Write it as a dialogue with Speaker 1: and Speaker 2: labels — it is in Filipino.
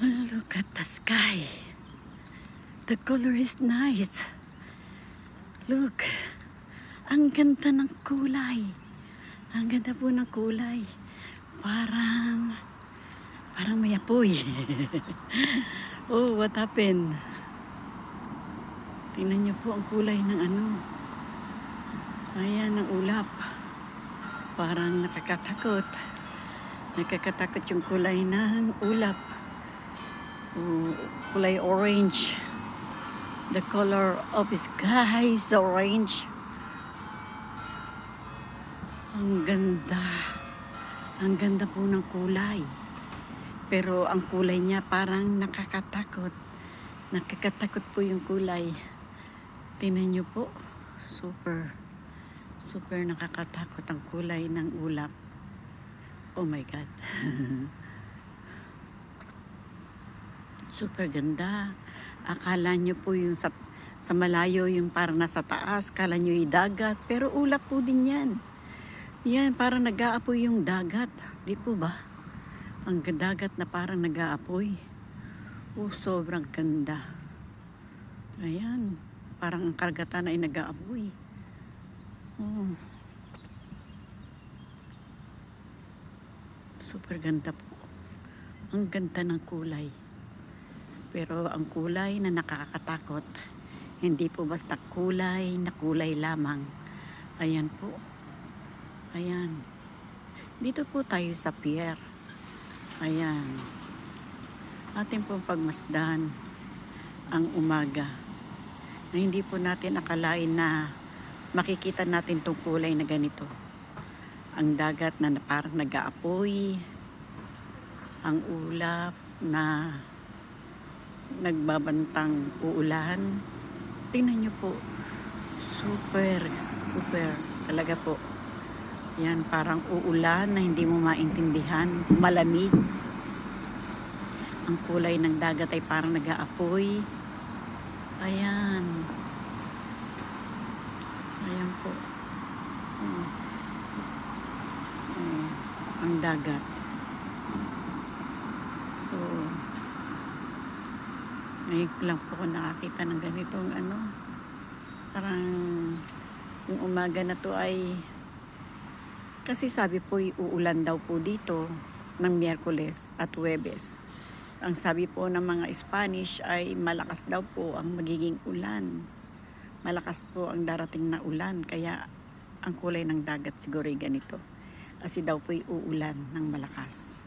Speaker 1: Look at the sky. The color is nice. Look. Ang ganda ng kulay. Ang ganda po ng kulay. Parang may apoy. Oh, what happened? Tingnan niyo po ang kulay ng ano. Ayan, ang ulap. Parang nakakatakot. Nakakatakot yung kulay ng ulap. Kulay orange. The color of sky is orange. Ang ganda. Ang ganda po ng kulay. Pero ang kulay niya parang nakakatakot. Nakakatakot po yung kulay. Tingnan niyo po. Super nakakatakot ang kulay ng ulap. Oh my God. Super ganda. Akala nyo po yung sa malayo yung parang nasa taas. Akala nyo yung dagat. Pero ulap po din yan. Yan, parang nag-aapoy yung dagat. Di po ba? Ang dagat na parang nag-aapoy. Oh, sobrang ganda. Ayan. Parang ang karagatan ay nag-aapoy. Oh. Super ganda po. Ang ganda ng kulay. Pero ang kulay na nakakatakot, hindi po basta kulay na kulay lamang. Ayan po. Ayan. Dito po tayo sa pier. Ayan. Atin pong pagmasdan ang umaga. Na hindi po natin akalain na makikita natin itong kulay na ganito. Ang dagat na parang nag-aapoy. Ang ulap na nagbabantang uulan. Tingnan nyo po. Super talaga po. Yan, parang uulan na hindi mo maintindihan. Malamig. Ang kulay ng dagat ay parang nag-aapoy. Ayan. Ayan po. Ang dagat. So, ngayon lang po ako nakakita ng ganitong ano. Parang yung umaga na to ay kasi sabi po uulan daw po dito ng Miyerkules at Huwebes. Ang sabi po ng mga Spanish ay malakas daw po ang magiging ulan. Malakas po ang darating na ulan. Kaya ang kulay ng dagat siguro ay ganito. Kasi daw po uulan ng malakas.